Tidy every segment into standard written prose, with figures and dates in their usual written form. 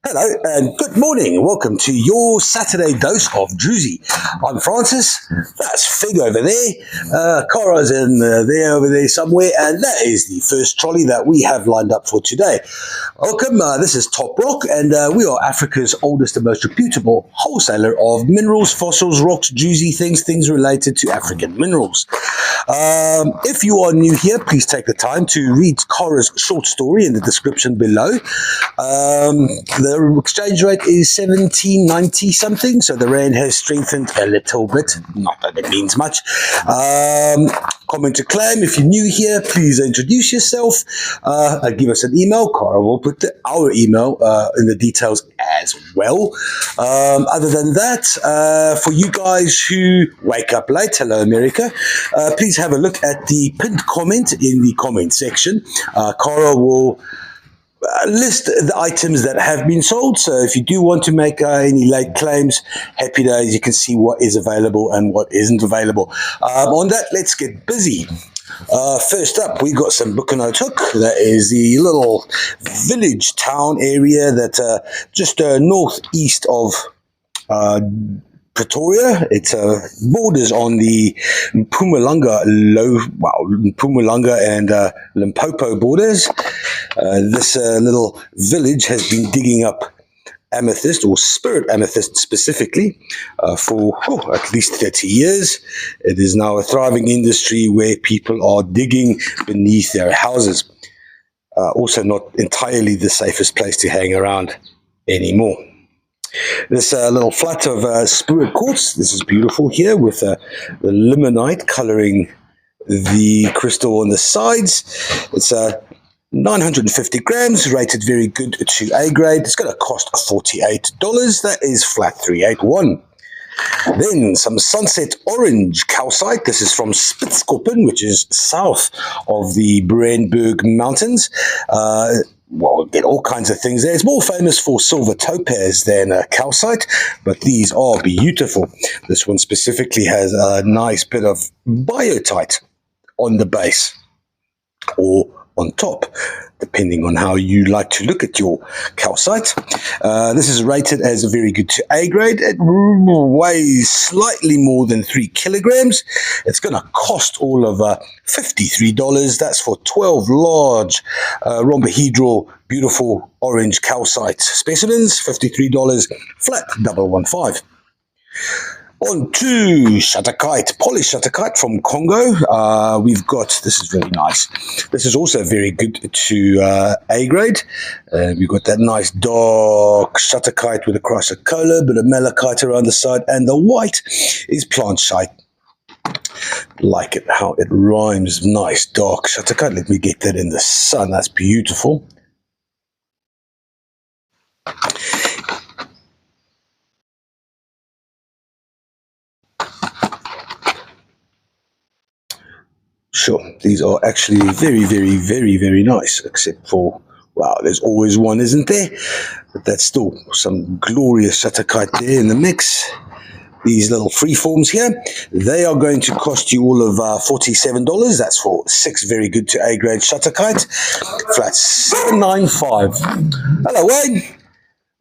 Hello and good morning. Welcome to your Saturday Dose of Drusy. I'm Francis. That's Fig over there. Cara's in there over there somewhere, and that is the first trolley that we have lined up for today. Welcome. This is Top Rock, and we are Africa's oldest and most reputable wholesaler of minerals, fossils, rocks, Drusy things related to African minerals. If you are new here, please take the time to read Cara's short story in the description below. The exchange rate is 17.90 something, so the rand has strengthened a little bit. Not that it means much. Comment to claim. If you're new here, please introduce yourself. Give us an email. Cara will put our email in the details as well. Other than that, for you guys who wake up late, hello America, please have a look at the pinned comment in the comment section. Cara will list the items that have been sold, so if you do want to make any late claims, happy days, you can see what is available and what isn't available. On that, let's get busy. First up, we got some Buchananock. That is the little village town area that just northeast of Pretoria. It borders on the Mpumalanga and Limpopo borders. This little village has been digging up amethyst, or spirit amethyst specifically, for at least 30 years. It is now a thriving industry where people are digging beneath their houses. Also not entirely the safest place to hang around anymore. This little flat of spirit quartz, this is beautiful here with the limonite colouring the crystal on the sides. It's 950 grams, rated very good to A grade. It's going to cost $48. That is flat 381. Then some sunset orange calcite. This is from Spitzkoppen, which is south of the Brandberg Mountains. Well, get all kinds of things there. It's more famous for silver topaz than calcite, but these are beautiful. This one specifically has a nice bit of biotite on the base, or on top, depending on how you like to look at your calcite. This is rated as a very good to A grade. It weighs slightly more than 3 kilograms. It's going to cost all of $53. That's for 12 large rhombohedral, beautiful orange calcite specimens. $53, flat 115. On to Shatterkite, polished Shatterkite from Congo. We've got, this is very nice. This is also very good to A grade. We've got that nice dark Shatterkite with a chrysocolla, bit of malachite around the side, and the white is plantshite. Like it, how it rhymes. Nice dark Shatterkite. Let me get that in the sun. That's beautiful. Sure, these are actually very nice, except for, wow, there's always one, isn't there? But that's still some glorious Shatterkite there in the mix. These little freeforms here, they are going to cost you all of $47. That's for 6 very good to A grade Shatterkite. Flat 795. Hello, Wayne.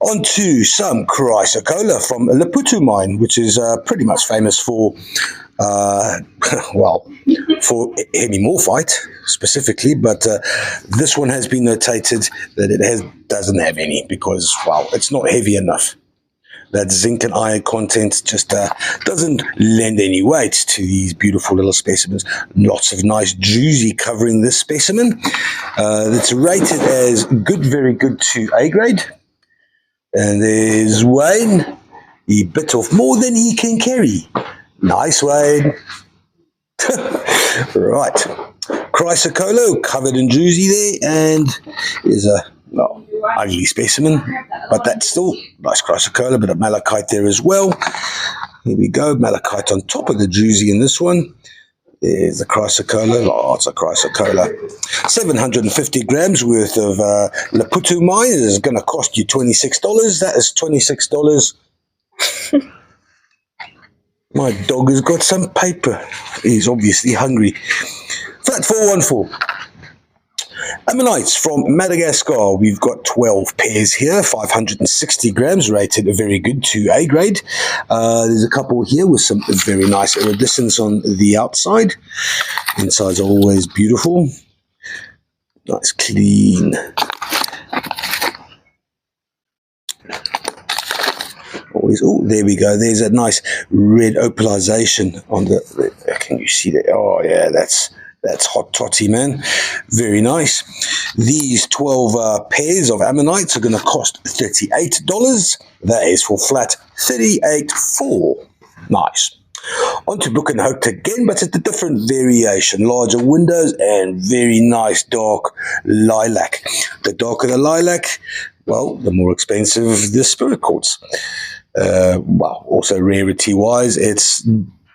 On to some chrysocolla from Laputu mine, which is pretty much famous for well, for hemimorphite specifically, but this one has been notated that it doesn't have any because, well, it's not heavy enough. That zinc and iron content just doesn't lend any weight to these beautiful little specimens. Lots of nice Drusy covering this specimen. It's rated as good, very good to A grade. And there's Wayne. He bit off more than he can carry. Nice, Wayne. Right. Chrysocolla covered in Drusy there, and here's a ugly specimen, but that's still nice Chrysocolla, bit of malachite there as well. Here we go, malachite on top of the Drusy in this one. There's the chrysocolla, lots of chrysocolla. 750 grams worth of Laputu mine is going to cost you $26. That is $26. My dog has got some paper. He's obviously hungry. Flat 414. Ammonites from Madagascar. We've got 12 pairs here, 560 grams, rated very good to A grade. There's a couple here with some very nice iridescence on the outside. Insides are always beautiful. Nice, clean. Always, oh, there we go. There's a nice red opalization on the can you see that? Oh, yeah, that's hot totty, man. Very nice. These 12 pairs of ammonites are going to cost $38. That is for flat 38.4. Nice. On to Brook and Hope again, but it's a different variation. Larger windows and very nice dark lilac. The darker the lilac, well, the more expensive the spirit quartz. Well, also rarity-wise, it's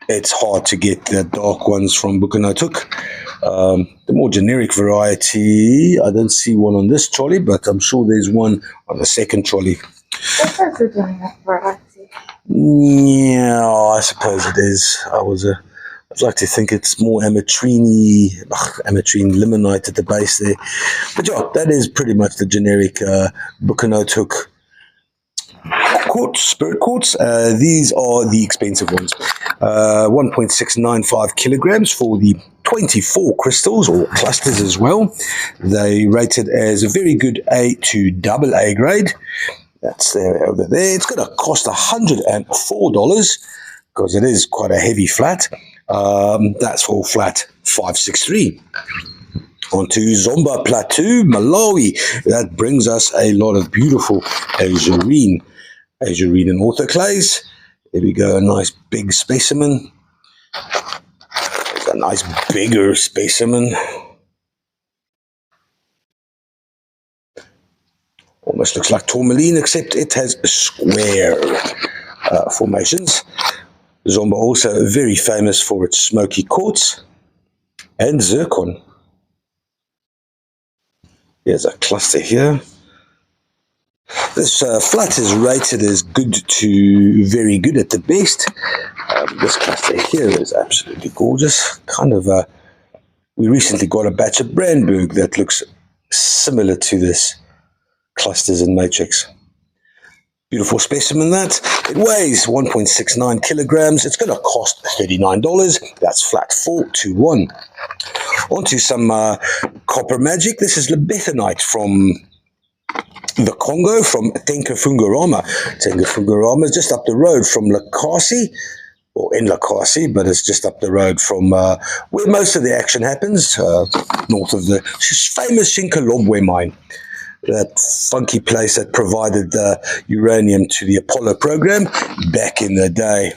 hard to get the dark ones from Brook and Hope. The more generic variety, I don't see one on this trolley, but I'm sure there's one on the second trolley. It's also generic variety. Yeah, I suppose it is. I'd like to think it's more ametrine limonite at the base there. But yeah, that is pretty much the generic Brook and Hope quartz, spirit quartz. These are the expensive ones. 1.695 kilograms for the 24 crystals or clusters as well. They rated as a very good A to double A grade. That's there over there. It's going to cost $104 because it is quite a heavy flat. That's for flat 563. On to Zomba Plateau, Malawi. That brings us a lot of beautiful azurine and orthoclase. There we go, a nice big specimen. There's a nice bigger specimen. Almost looks like tourmaline, except it has square formations. Zomba also very famous for its smoky quartz and zircon. Here's a cluster here. This flat is rated as good to very good at the best. This cluster here is absolutely gorgeous. Kind of we recently got a batch of Brandberg that looks similar to this clusters and matrix. Beautiful specimen that. It weighs 1.69 kilograms. It's going to cost $39. That's flat 421. On to some copper magic. This is Lebethanite from the Congo, from Tenkafungurama. Tenkafungurama is just up the road from Lakasi, or in Lakasi, but it's just up the road from where most of the action happens, north of the famous Shinkolobwe mine. That funky place that provided uranium to the Apollo program back in the day.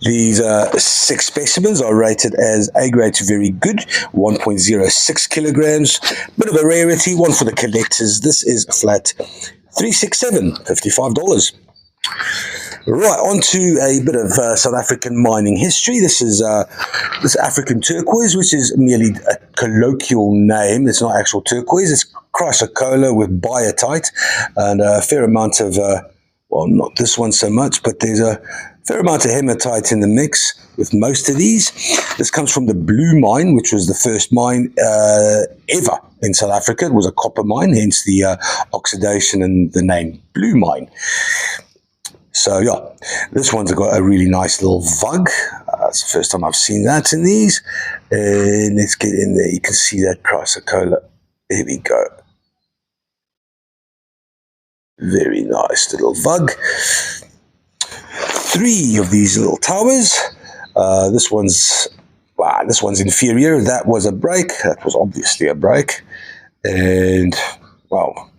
These 6 specimens are rated as A grade to very good, 1.06 kilograms. Bit of a rarity, one for the collectors. This is flat 367, $55. Right, on to a bit of South African mining history. This is this African turquoise, which is merely a colloquial name. It's not actual turquoise. It's chrysocolla with biotite and a fair amount of, well, not this one so much, but there's a fair amount of hematite in the mix with most of these. This comes from the Blue Mine, which was the first mine ever in South Africa. It was a copper mine, hence the oxidation and the name Blue Mine. So yeah, this one's got a really nice little vug. It's the first time I've seen that in these. And let's get in there. You can see that chrysocolla. There we go. Very nice little vug. 3 of these little towers. This one's inferior. That was a break. That was obviously a break. And wow.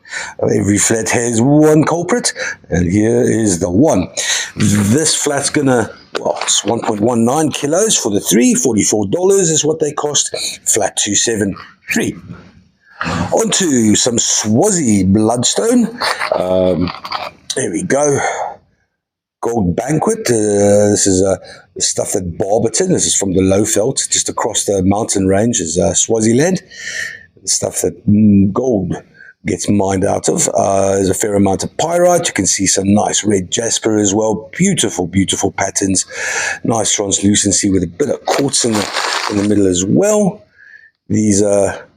Every flat has one culprit, and here is the one. This flat's gonna, well, it's 1.19 kilos for the 3, $44 is what they cost, flat 273. On to some Swazi bloodstone. There we go. Gold Banquet. This is stuff at Barberton. This is from the Lowveld, just across the mountain range is Swaziland. The stuff that gold gets mined out of. There's a fair amount of pyrite. You can see some nice red jasper as well. Beautiful, beautiful patterns. Nice translucency with a bit of quartz in the middle as well. These are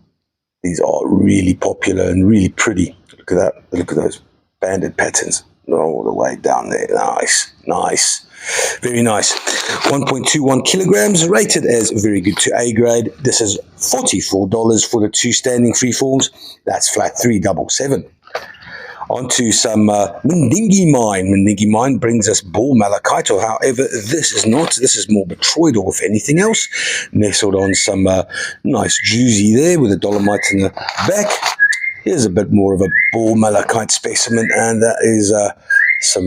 really popular and really pretty. Look at that. Look at those banded patterns all the way down there. Nice, nice. Very nice. 1.21 kilograms, rated as very good to A grade. This is $44 for the 2 standing freeforms. That's flat 377. Onto some Mendingi mine. Mendingi mine brings us ball malachite, or however, this is not. This is more botroidal, if anything else. Nestled on some nice Drusy there with a dolomite in the back. Here's a bit more of a ball malachite specimen, and that is some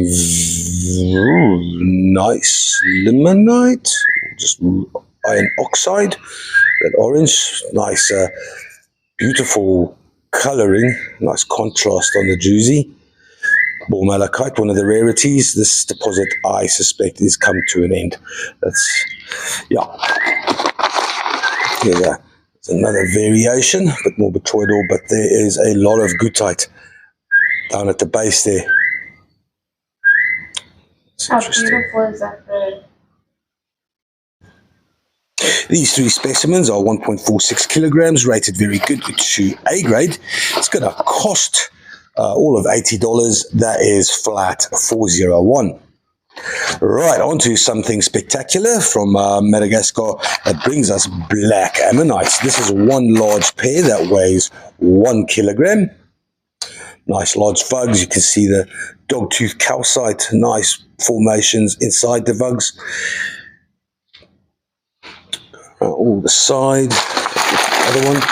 nice limonite, just iron oxide, that orange, nice, beautiful coloring, nice contrast on the Drusy. Ball malachite, one of the rarities. This deposit, I suspect, is come to an end. That's, yeah. There's another variation, a bit more botroidal, but there is a lot of goethite down at the base there. How beautiful is that bird? These 3 specimens are 1.46 kilograms, rated very good to A grade. It's going to cost all of $80. That is flat 401. Right, on to something spectacular from Madagascar that brings us black ammonites. This is one large pair that weighs 1 kilogram. Nice large vugs. You can see the dogtooth calcite, nice formations inside the vugs. All the side, other one.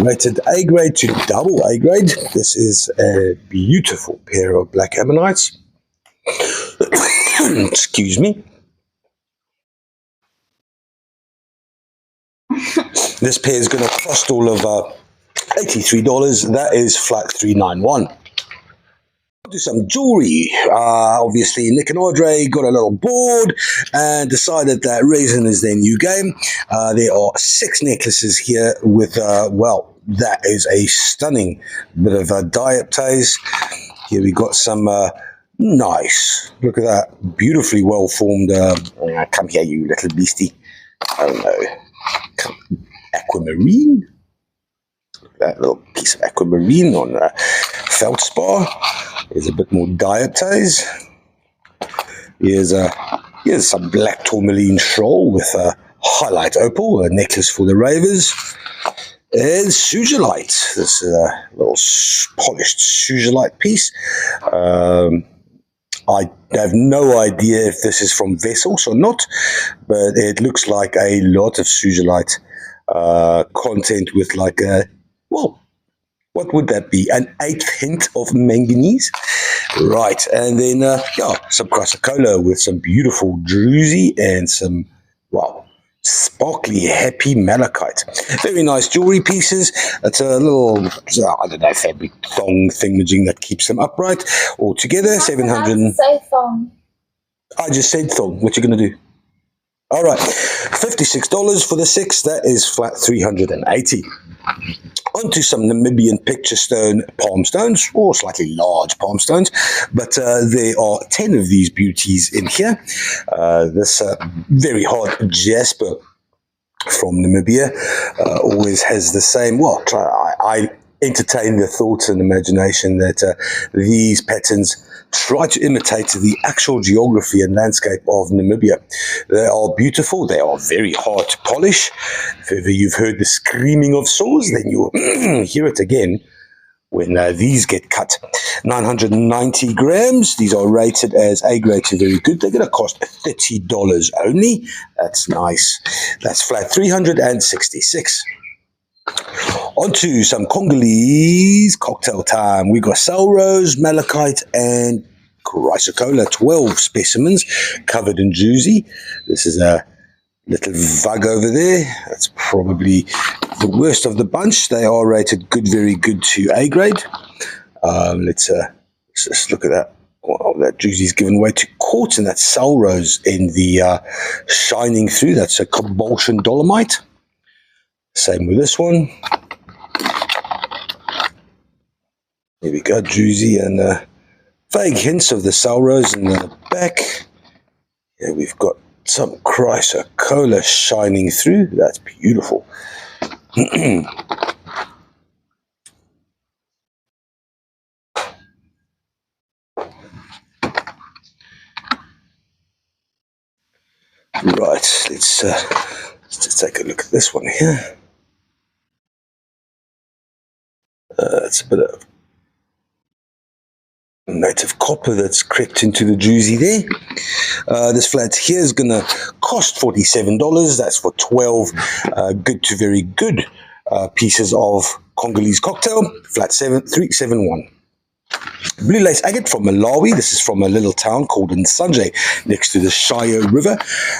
Rated A grade to double A grade. This is a beautiful pair of black ammonites. Excuse me. This pair is going to cost all of $83. That is flat 391. Do some jewelry. Obviously, Nick and Audrey got a little bored and decided that resin is their new game. There are 6 necklaces here with, well, that is a stunning bit of dioptase. Here we got some nice, look at that, beautifully well formed. Come here, you little beastie. I don't know. Aquamarine. That little piece of aquamarine on feldspar. There's a bit more dioptase. Here's some black tourmaline shoal with a highlight opal, a necklace for the ravers. And sugilite. This is a little polished sugilite piece. I have no idea if this is from vessels or not, but it looks like a lot of sugilite content with like a, well, what would that be? An 1/8 hint of manganese. Right, and then, yeah, some chrysocolla with some beautiful Drusy and some, well, sparkly, happy malachite. Very nice jewelry pieces. It's a little, I don't know, fabric thong thingamajig that keeps them upright. Altogether, 700. Say thong. I just said thong. What you going to do? All right, $56 for the 6. That is flat 380. Onto some Namibian picture stone palm stones, or slightly large palm stones, but there are 10 of these beauties in here. This very hard jasper from Namibia always has the same, well, I entertain the thoughts and imagination that these patterns try to imitate the actual geography and landscape of Namibia. They are beautiful. They are very hard to polish. If ever you've heard the screaming of saws, then you'll hear it again when these get cut. 990 grams. These are rated as A grade to very good. They're going to cost $30 only. That's nice. That's flat 366. Onto some Congolese cocktail time. We got Salrose, malachite, and chrysocolla. 12 specimens covered in Drusy. This is a little vug over there. That's probably the worst of the bunch. They are rated good, very good to A grade. Let's just look at that. Well, that Drusy's given way to quartz, and that's Salrose in the shining through. That's a Cobultion dolomite. Same with this one. Here we go, Drusy, and vague hints of the Salrose in the back. Here we've got some chrysocolla shining through. That's beautiful. Right, let's just take a look at this one here. It's a bit of native copper that's crept into the Drusy there. This flat here is going to cost $47. That's for 12 good to very good pieces of Congolese cocktail. Flat 371. Blue lace agate from Malawi. This is from a little town called Nsanje, next to the Shire River.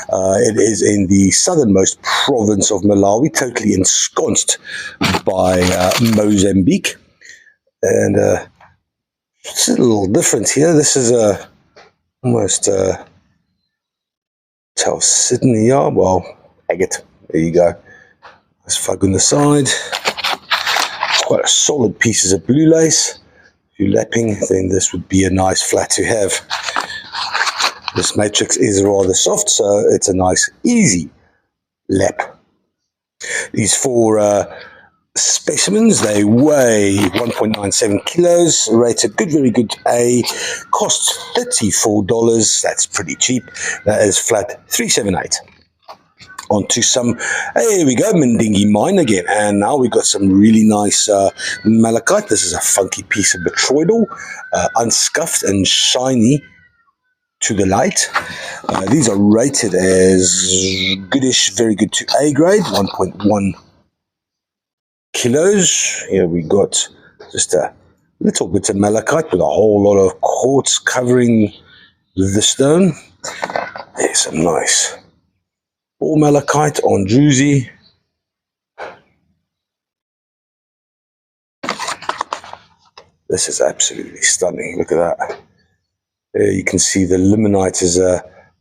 It is in the southernmost province of Malawi, totally ensconced by Mozambique. And it's a little different here. This is almost Sydney, yeah. Well, agate. There you go. There's fug on the side. It's quite a solid pieces of blue lace. If you're lapping, then this would be a nice flat to have. This matrix is rather soft, so it's a nice, easy lap. These four specimens, they weigh 1.97 kilos, rated good, very good A, costs $34. That's pretty cheap. That is flat 378. Onto some, here we go, Mendingi mine again, and now we've got some really nice malachite. This is a funky piece of botryoidal, unscuffed and shiny to the light. These are rated as goodish, very good to A grade, 1.1 kilos. Here we got just a little bit of malachite with a whole lot of quartz covering the stone. There's some nice all malachite on Drusy. This is absolutely stunning. Look at that. There you can see the limonite has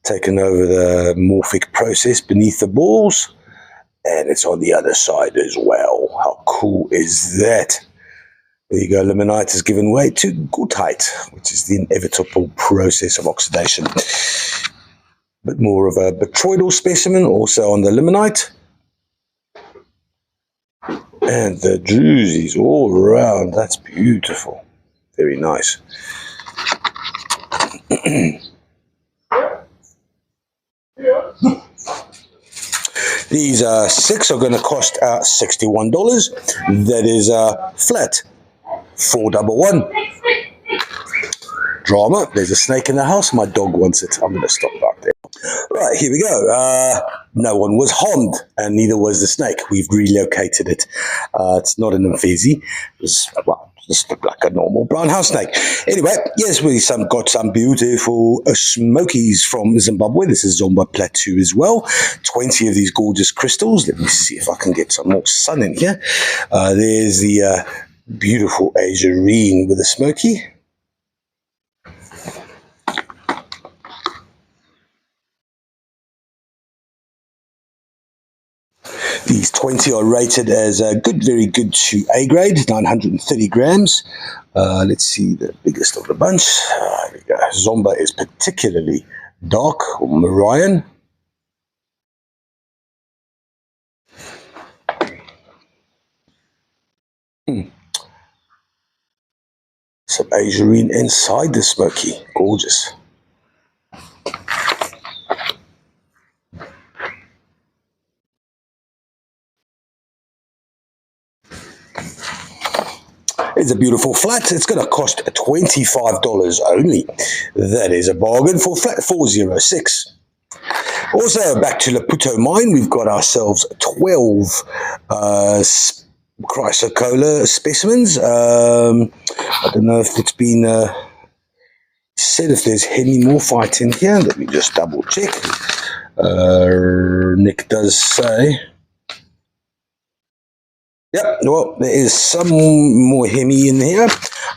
taken over the morphic process beneath the balls. And it's on the other side as well. How cool is that? There you go. Limonite has given way to goethite, which is the inevitable process of oxidation. Bit more of a botryoidal specimen also on the limonite. And the Drusys all around. That's beautiful. Very nice. These six are going to cost $61. That is flat 411. Drama. There's a snake in the house. My dog wants it. I'm going to stop right there. Right, here we go. No one was harmed, and neither was the snake. We've relocated it. It's not an Mfezi. It's, well, just looked like a normal brown house snake. Anyway, yes, we got some beautiful smokies from Zimbabwe. This is Zomba Plateau as well. 20 of these gorgeous crystals. Let me see if I can get some more sun in here. There's the beautiful azurine with the smoky. These 20 are rated as good, very good to A grade, 930 grams. Let's see the biggest of the bunch. There we go. Zomba is particularly dark, or Marian. Some azurine inside the smoky. Gorgeous. It's a beautiful flat. It's going to cost $25 only. That is a bargain for flat 406. Also, back to Laputo mine, we've got ourselves 12 chrysocolla specimens. I don't know if it's been said if there's hemimorphite in here. Let me just double check. Nick does say. Yep, well, there is some more hemi in here.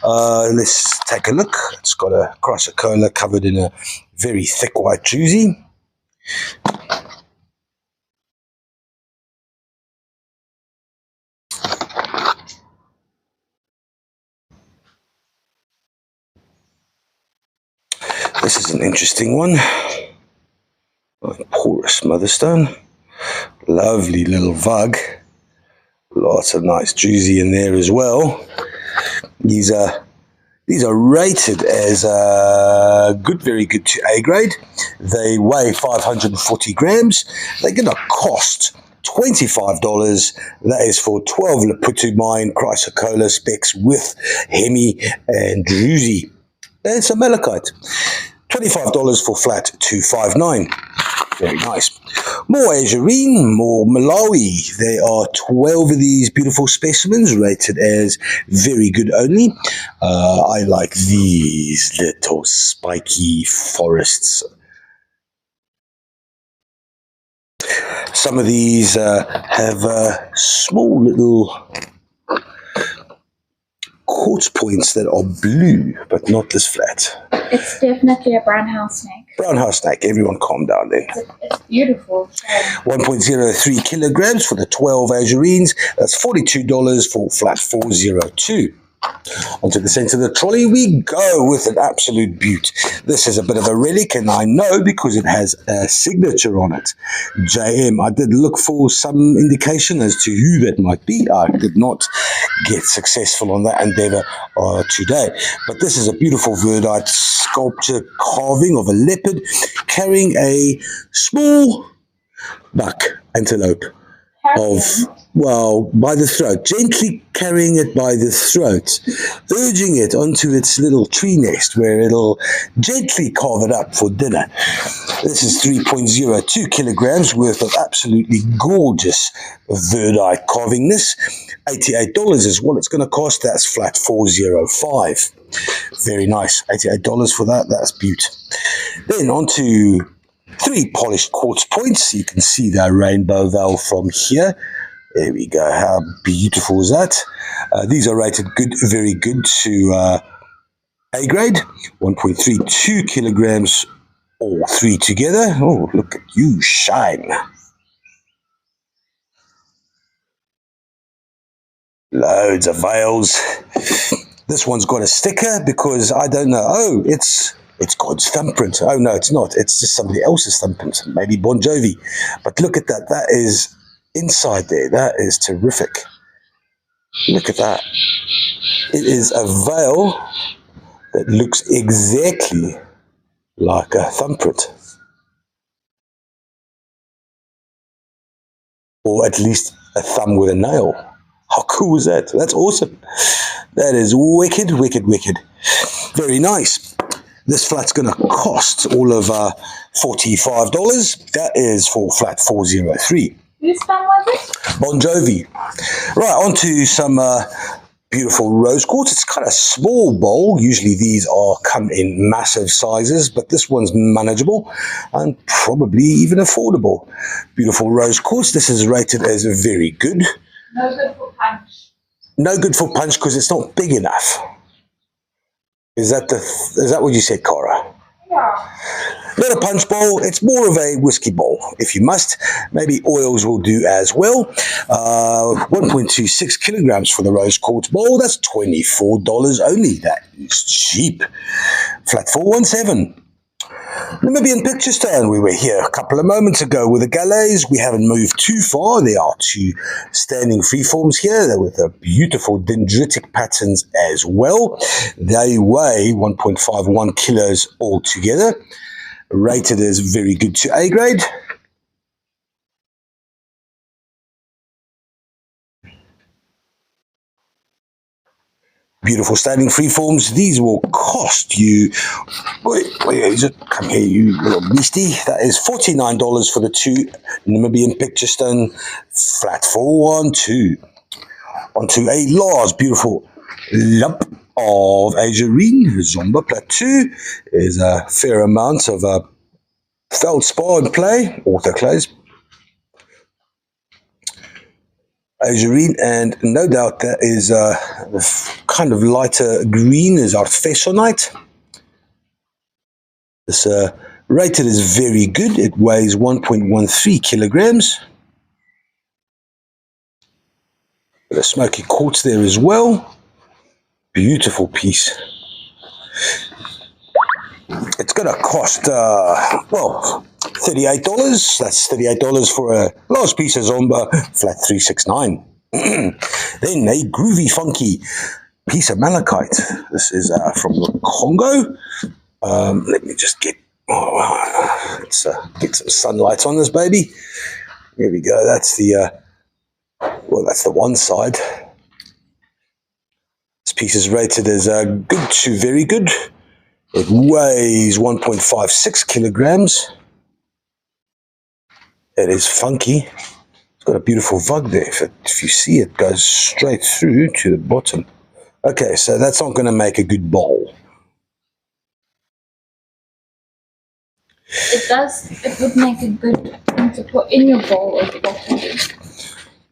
Let's take a look. It's got a chrysocolla covered in a very thick white Drusy. This is an interesting one. Porous motherstone. Lovely little vug. Lots of nice Drusy in there as well. These are rated as good, very good to A grade. They weigh 540 grams. They're going to cost $25. That is for 12 Laputu Mine Chrysocolla specs with Hemi and Drusy. And some malachite. $25 for flat 259. Very nice. More azurine, more Malawi. There are 12 of these beautiful specimens rated as very good only. I like these little spiky forests. Some of these have small little quartz points that are blue, but not this flat. It's definitely a brown house snake. Brown house snake. Everyone calm down then. It's beautiful. 1.03 kilograms for the 12 azurines. That's $42 for flat 402. Onto the centre of the trolley we go with an absolute beaut. This is a bit of a relic, and I know because it has a signature on it. JM. I did look for some indication as to who that might be. I did not get successful on that endeavour today. But this is a beautiful verdite sculpture carving of a leopard carrying a small buck antelope by the throat, gently carrying it by the throat, urging it onto its little tree nest where it'll gently carve it up for dinner. This is 3.02 kilograms worth of absolutely gorgeous verdite carvingness. $88 is what it's going to cost. That's flat 405. Very nice. $88 for that. That's beaut. Then on to 3 polished quartz points. You can see the rainbow veil from here. There we go. How beautiful is that? These are rated good, very good to A grade. 1.32 kilograms, all 3 together. Oh, look at you shine. Loads of veils. This one's got a sticker because I don't know. Oh, it's God's thumbprint. Oh, no, it's not. It's just somebody else's thumbprint. Maybe Bon Jovi. But look at that. That is inside there. That is terrific. Look at that. It is a veil that looks exactly like a thumbprint. Or at least a thumb with a nail. How cool is that? That's awesome. That is wicked, wicked, wicked. Very nice. This flat's going to cost all of $45. That is for flat 403. Whose fun was it? Bon Jovi. Right, on to some beautiful rose quartz. It's kind of small bowl. Usually these come in massive sizes, but this one's manageable and probably even affordable. Beautiful rose quartz. This is rated as very good. No good for punch. No good for punch because it's not big enough. Is that what you said, Cara? Yeah. Not a punch bowl, it's more of a whiskey bowl, if you must. Maybe oils will do as well. 1.26 kilograms for the rose quartz bowl. That's $24 only. That is cheap. Flat 417. Namibian picture stand. We were here a couple of moments ago with the galets. We haven't moved too far. There are 2 standing freeforms here. They're with the beautiful dendritic patterns as well. They weigh 1.51 kilos altogether. Rated as very good to A grade. Beautiful standing freeforms. These will cost you, come here, you little beastie. That is $49 for the 2 Namibian picture stone flat 412. Onto a large, beautiful lump of azurine, Zomba Plateau. There's a fair amount of feldspar in play, autoclays. Azurine, and no doubt that is the kind of lighter green is artefesonite. This rated is very good. It weighs 1.13 kilograms. Got a smoky quartz there as well. Beautiful piece. It's going to cost, $38. That's $38 for a large piece of Zomba, flat 369. Then a groovy, funky piece of malachite. This is from the Congo. Let me just let's get some sunlight on this baby. Here we go. That's the that's the one side. This piece is rated as good to very good. It weighs 1.56 kilograms. It is funky. It's got a beautiful vug there. If you see, it goes straight through to the bottom. Okay, so that's not going to make a good bowl. It would make a good thing to put in your bowl of broccoli.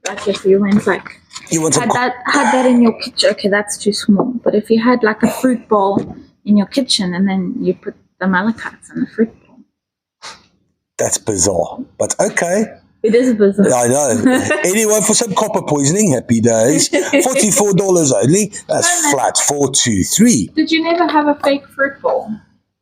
Like if you went like, had that in your kitchen, okay, that's too small. But if you had like a fruit bowl in your kitchen and then you put the malachites in the fruit bowl. That's bizarre, but okay. It is bizarre. I know. Anyway, for some copper poisoning, happy days. $44 only. That's flat 423. Did you never have a fake fruit bowl?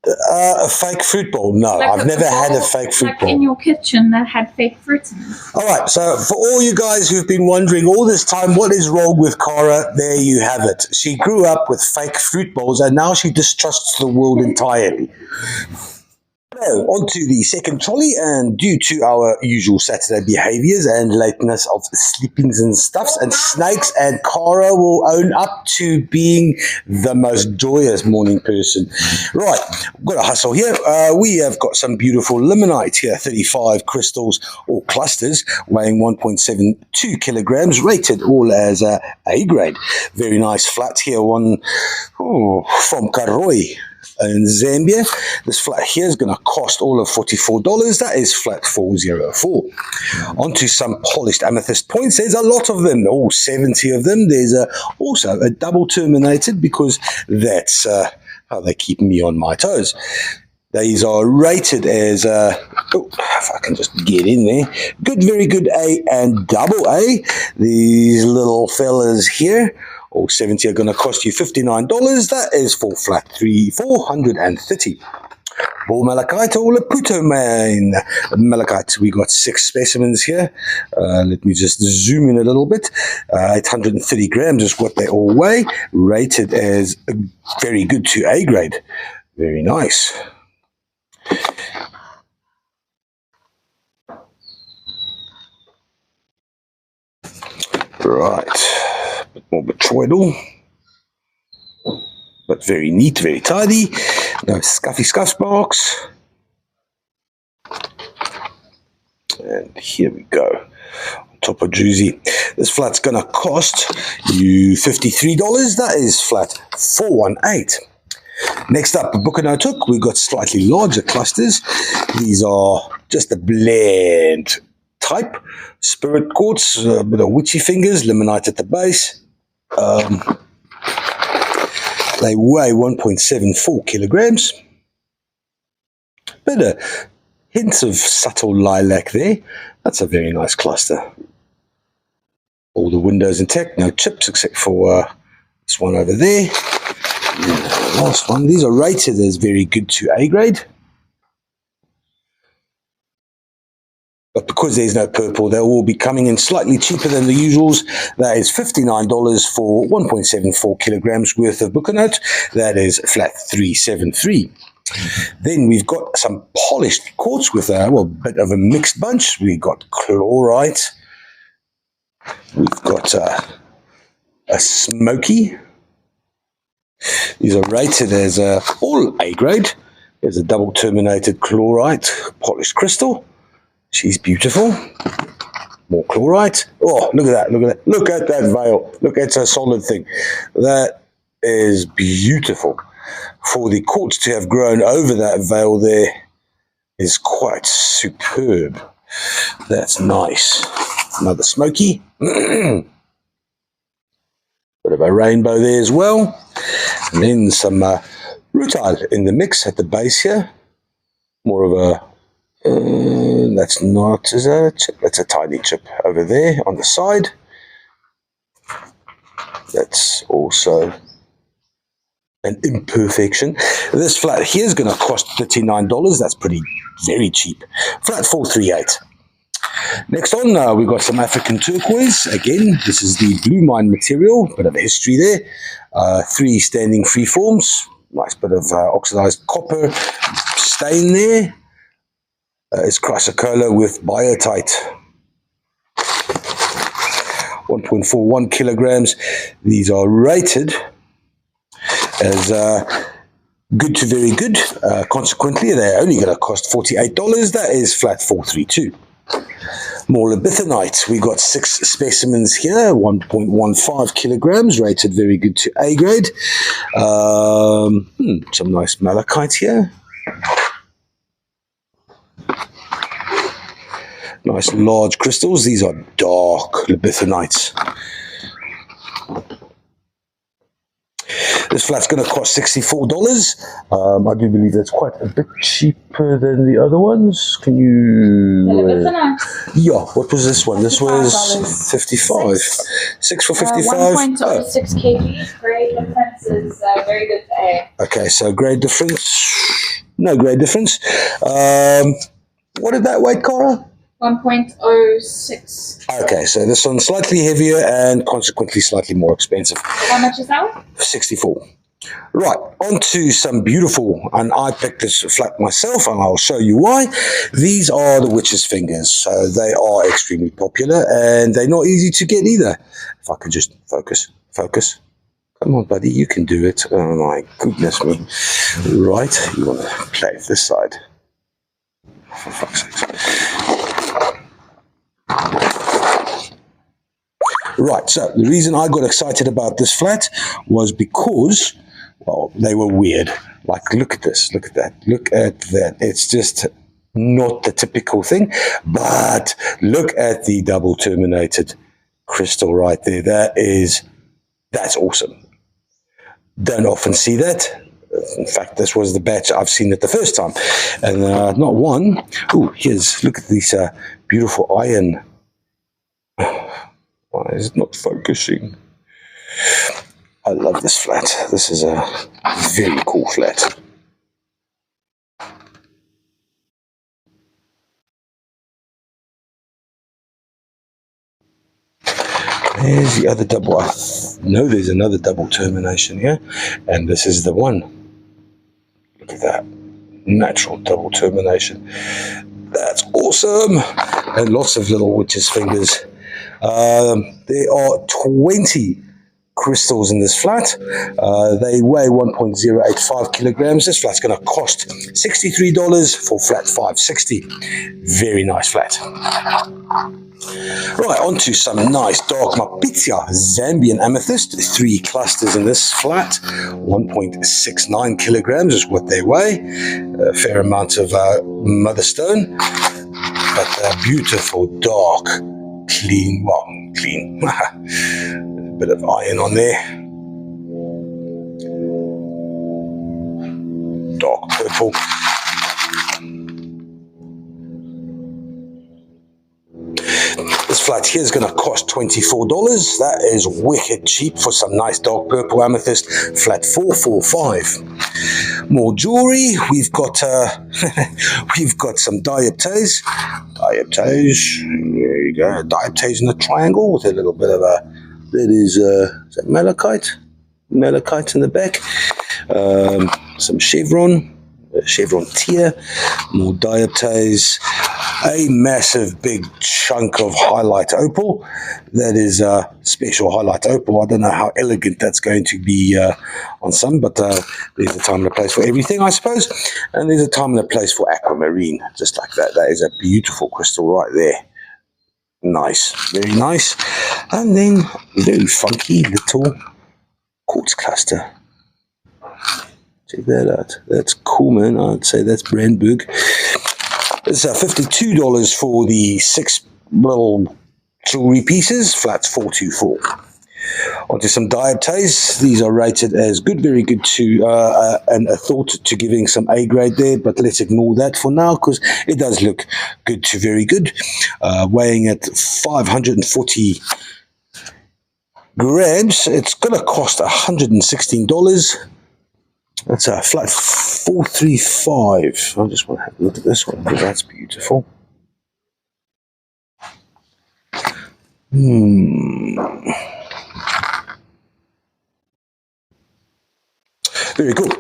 A fake fruit bowl? No, like I've never had a fake fruit bowl. Like in your kitchen that had fake fruit in it. All right, so for all you guys who've been wondering all this time what is wrong with Cara, there you have it. She grew up with fake fruit bowls and now she distrusts the world entirely. Now, on to the second trolley, and due to our usual Saturday behaviours and lateness of sleepings and stuffs and snakes, and Cara will own up to being the most joyous morning person. Right, got a hustle here. We have got some beautiful limonite here, 35 crystals or clusters, weighing 1.72 kilograms, rated all as A grade. Very nice flat here, one from Karoi in Zambia. This flat here is going to cost all of $44. That is flat 404. Onto some polished amethyst points. There's a lot of them, all 70 of them. There's also a double terminated, because that's how they keep me on my toes. These are rated as, if I can just get in there, good, very good A and double A. These little fellas here, all 70 are going to cost you $59. That is for flat 430. Ball malachite or Laputo main malachite. We got 6 specimens here. Let me just zoom in a little bit. 830 grams is what they all weigh. Rated as very good to A grade. Very nice. Right. A bit more botroidal, but very neat, very tidy. No scuffy scuff box. And here we go. On top of Drusy. This flat's going to cost you $53. That is flat 418. Next up, Book and I took, we got slightly larger clusters. These are just a blend type. Spirit quartz, a bit of witchy fingers, limonite at the base. They weigh 1.74 kilograms. Bit of hints of subtle lilac there. That's a very nice cluster. All the windows intact, no chips except for this one over there. And the last one. These are rated as very good to A grade. But because there's no purple, they will be coming in slightly cheaper than the usuals. That is $59 for 1.74 kilograms worth of Bucanote. That is flat 373. Then we've got some polished quartz with a bit of a mixed bunch. We've got chlorite. We've got a smoky. These are rated as all A grade. There's a double terminated chlorite polished crystal. She's beautiful. More chlorite. Oh, look at that, look at that. Look at that veil. Look, it's a solid thing. That is beautiful. For the quartz to have grown over that veil there is quite superb. That's nice. Another smoky. Bit of a rainbow there as well. And then some rutile in the mix at the base here. More of a that's not a chip, that's a tiny chip over there on the side. That's also an imperfection. This flat here is going to cost $39. That's very cheap. Flat 438. Next on, we've got some African turquoise. Again, this is the blue mine material, bit of history there. 3 standing freeforms, nice bit of oxidized copper stain there. It's chrysocolla with biotite. 1.41 kilograms. These are rated as good to very good. Consequently, they're only going to cost $48. That is flat 432. More labithonite. We got 6 specimens here, 1.15 kilograms, rated very good to A grade. Some nice malachite here. Nice large crystals. These are dark labithonites. This flat's going to cost $64. I do believe that's quite a bit cheaper than the other ones. Can you... yeah, what was this one? This was 55. 6 for 55? 1.06 kg. Grade difference is very good for A. Okay, so grade difference. No grade difference. What did that weight, Cara? 1.06. Okay, so this one's slightly heavier and consequently slightly more expensive. How much is that one? 64. Right, on to some beautiful, and I picked this flat myself, and I'll show you why. These are the witch's fingers, so they are extremely popular, and they're not easy to get either. If I could just focus. Come on, buddy, you can do it. Oh my goodness me. Right, you want to play this side. For fuck's sake. Right, so the reason I got excited about this flat was because, well, they were weird. Like, look at this, look at that, look at that. It's just not the typical thing, but look at the double terminated crystal right there. That's awesome. Don't often see that. In fact, this was the batch I've seen it the first time. And not one. Oh, look at these beautiful iron. Why is it not focusing? I love this flat. This is a very cool flat. There's the other double. I know there's another double termination here. And this is the one. Look at that. Natural double termination. That's awesome. And lots of little witch's fingers. There are 20 crystals in this flat. They weigh 1.085 kilograms. This flat's going to cost $63 for flat 560. Very nice flat. Right, on to some nice dark Mapitya Zambian amethyst. 3 clusters in this flat. 1.69 kilograms is what they weigh. A fair amount of motherstone, but beautiful, dark, clean. Bit of iron on there. Dark purple. This flat here is going to cost $24. That is wicked cheap for some nice dark purple amethyst. Flat 445. More jewelry. We've got some dioptase. There you go. Dioptase in a triangle with a little bit of is that malachite? Malachite in the back. Some chevron tear. More dioptase. A massive big chunk of highlight opal. That is a special highlight opal. I don't know how elegant that's going to be on some, but there's a time and a place for everything, I suppose. And there's a time and a place for aquamarine, just like that. That is a beautiful crystal right there. Nice, very nice. And then very funky little quartz cluster. Check that out. That's cool, man. I'd say that's Brandberg. It's $52 for the 6 little jewelry pieces. Flats 424. Onto some dioptase. These are rated as good, very good to, and a thought to giving some A grade there, but let's ignore that for now because it does look good to very good. Weighing at 540 grams. It's going to cost $116. That's a flat 435. I just want to have a look at this one because that's beautiful. Very cool.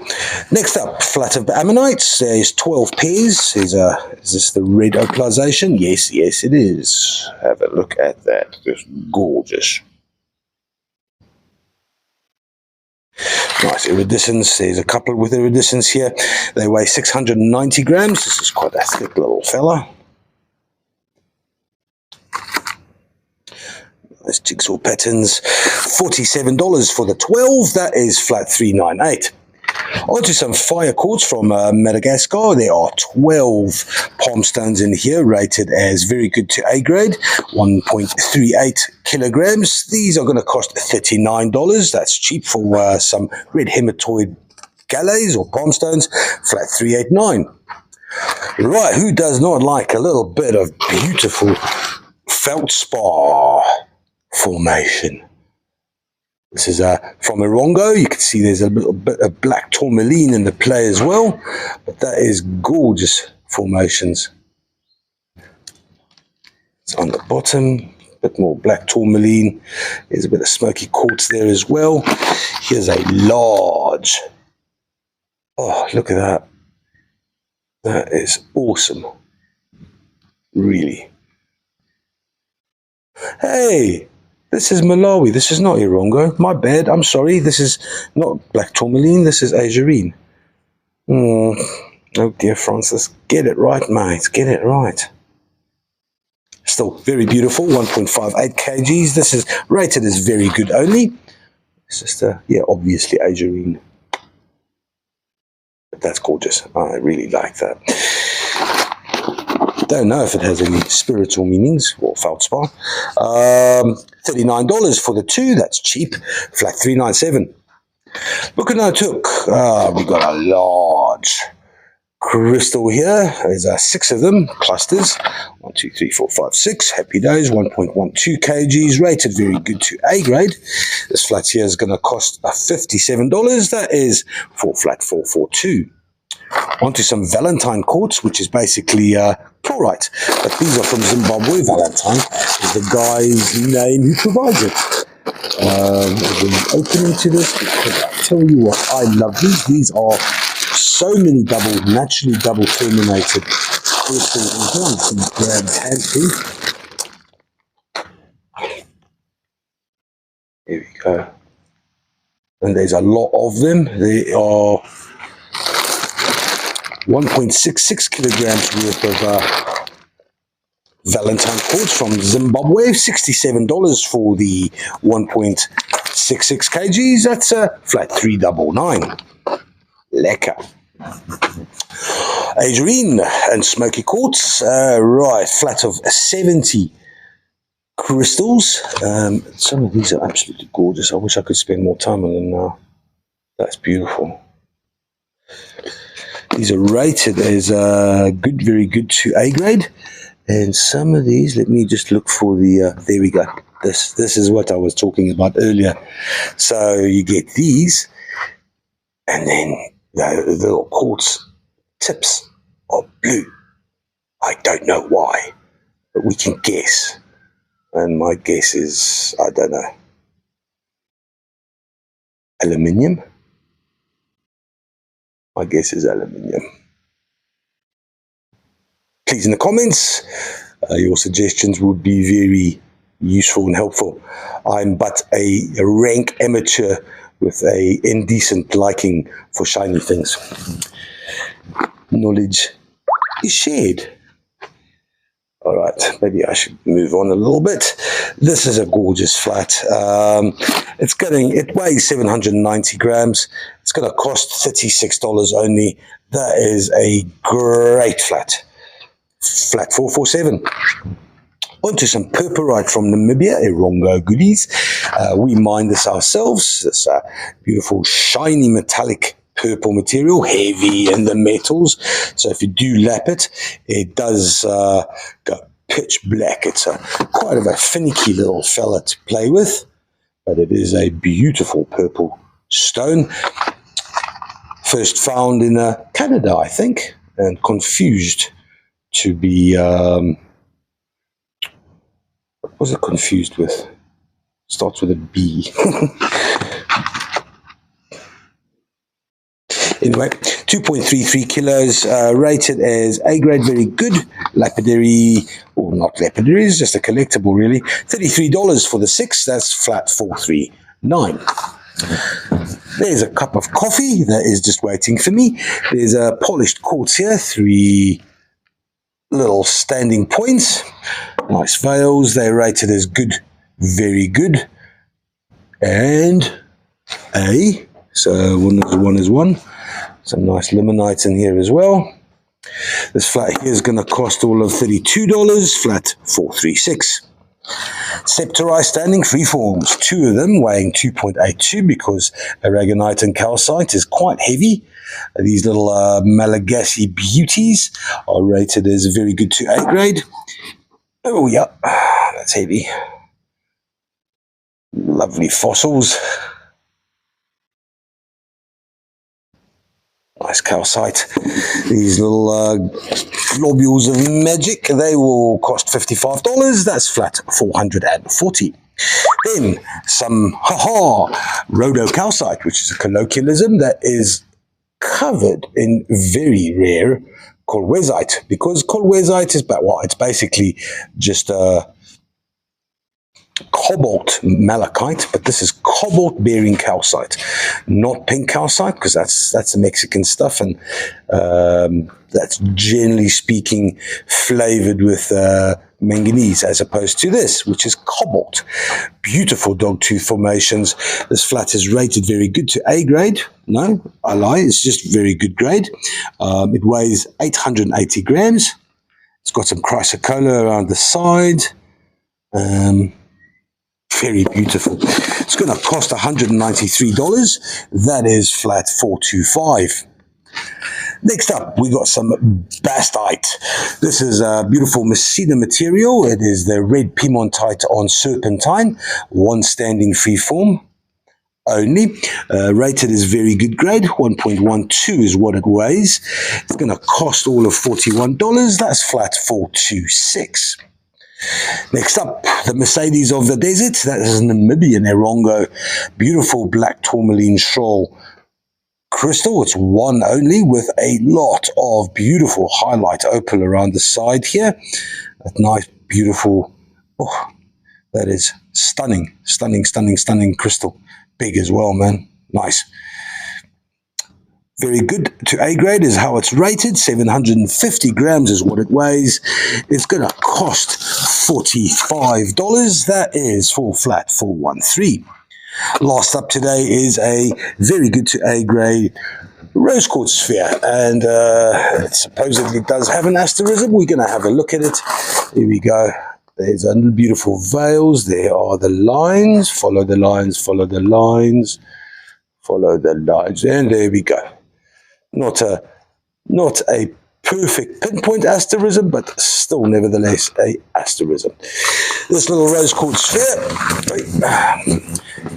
Next up, flat of ammonites. There's 12 pairs. Is this the red opalization? Yes, yes, it is. Have a look at that. It's gorgeous. Nice iridescence. There's a couple with iridescence here. They weigh 690 grams. This is quite a thick little fella. Nice jigsaw patterns. $47 for the 12. That is flat 398. On to some fire quartz from Madagascar. There are 12 palm stones in here, rated as very good to A grade, 1.38 kilograms. These are going to cost $39. That's cheap for some red hematoid galets or palm stones, flat 389. Right, who does not like a little bit of beautiful feldspar formation? This is from Irongo. You can see there's a little bit of black tourmaline in the play as well, but that is gorgeous formations. It's on the bottom, a bit more black tourmaline. There's a bit of smoky quartz there as well. Here's a large. Oh, look at that. That is awesome. Really. Hey! This is Malawi. This is not Irongo. My bad. I'm sorry. This is not black tourmaline. This is azurine. Oh dear, Francis. Get it right, mate. Get it right. Still very beautiful. 1.58 kgs. This is rated as very good only. It's just, yeah, obviously azurine. But that's gorgeous. I really like that. Don't know if it has any spiritual meanings or feldspar. $39 for the 2. That's cheap. Flat 397. Look at that took. We got a large crystal here. There's 6 of them, clusters. 1, 2, 3, 4, 5, 6. Happy days. 1.12 kgs. Rated very good to A grade. This flat here is going to cost $57. That is for flat 442. Onto some Valentine quartz, which is basically chlorite. But these are from Zimbabwe. Valentine is the guy's name who provides it. Opening to this, because I tell you what, I love these. These are so many naturally double terminated crystals. I'm going to grab hand. Here we go. And there's a lot of them. They are 1.66 kilograms worth of Valentine quartz from Zimbabwe. $67 for the 1.66 kgs. That's flat 399. Lekker. Azurine and smoky quartz. Right, flat of 70 crystals. Some of these are absolutely gorgeous. I wish I could spend more time on them now. That's beautiful. These are rated as good, very good to A grade. And some of these, let me just look for the, there we go. This is what I was talking about earlier. So you get these, and then the little quartz tips are blue. I don't know why, but we can guess. And my guess is, I don't know, aluminium? My guess is aluminium. Please, in the comments, your suggestions would be very useful and helpful. I'm but a rank amateur with a indecent liking for shiny things. Knowledge is shared. All right, maybe I should move on a little bit. This is a gorgeous flat. It weighs 790 grams. It's going to cost $36 only. That is a great flat. Flat 447. Onto some purpurite from Namibia, Irongo goodies. We mine this ourselves. This beautiful, shiny, metallic purple material, heavy in the metals. So if you do lap it, it does go pitch black. It's quite of a finicky little fella to play with, but it is a beautiful purple stone. first found in Canada, I think, and confused to be, what was it confused with? Starts with a B. Anyway, 2.33 kilos, rated as A grade, very good. Lapidary, or not lapidary, it's just a collectible really. $33 for the 6, that's flat 439. There's a cup of coffee that is just waiting for me. There's a polished quartz here, 3 little standing points. Nice veils, they're rated as good, very good. And A, so one is one. Some nice limonite in here as well. This flat here is going to cost all of $32, flat 436. Septori standing freeforms, 2 of them weighing 2.82 because aragonite and calcite is quite heavy. These little Malagasy beauties are rated as very good to A grade. Oh yeah, that's heavy. Lovely fossils. Nice calcite. These little globules of magic, they will cost $55. That's flat 440. Then some rhodocalcite, which is a colloquialism that is covered in very rare colwezite, because colwezite is, well, it's basically just cobalt malachite, but this is cobalt bearing calcite, not pink calcite, because that's the Mexican stuff, and that's generally speaking flavored with manganese, as opposed to this, which is cobalt. Beautiful dogtooth formations. This flat is rated very good to A grade. No, I lie, it's just very good grade. It weighs 880 grams. It's got some chrysocolla around the side. Very beautiful. It's going to cost $193. That is flat 425. Next up, we got some bastite. This is a beautiful Messina material. It is the red Piemontite on serpentine, 1 standing free form only. Rated is very good grade, 1.12 is what it weighs. It's going to cost all of $41. That's flat 426. Next up, the Mercedes of the Desert. That is a Namibian Erongo. Beautiful black tourmaline shoal crystal. It's 1 only with a lot of beautiful highlight opal around the side here. That nice, beautiful, oh, that is stunning, stunning, stunning, stunning crystal. Big as well, man. Nice. Very good to A grade is how it's rated. 750 grams is what it weighs. It's going to cost $45. That is full flat 413. Last up today is a very good to A grade rose quartz sphere, and it supposedly does have an asterism. We're going to have a look at it. Here we go. There's a beautiful veils. There are the lines. Follow the lines. Follow the lines. Follow the lines, and there we go. Not a perfect pinpoint asterism, but still nevertheless a asterism. This little rose quartz sphere,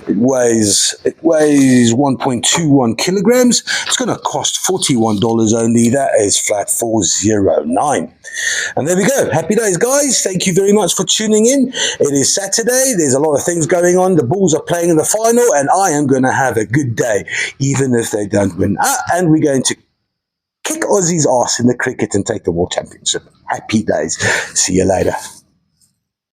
it weighs 1.21 kilograms. It's going to cost $41 only. That is flat 409. And there we go. Happy days, guys. Thank you very much for tuning in. It is Saturday. There's a lot of things going on. The Bulls are playing in the final, and I am going to have a good day, even if they don't win. And we're going to kick Aussie's ass in the cricket and take the World Championship. Happy days. See you later.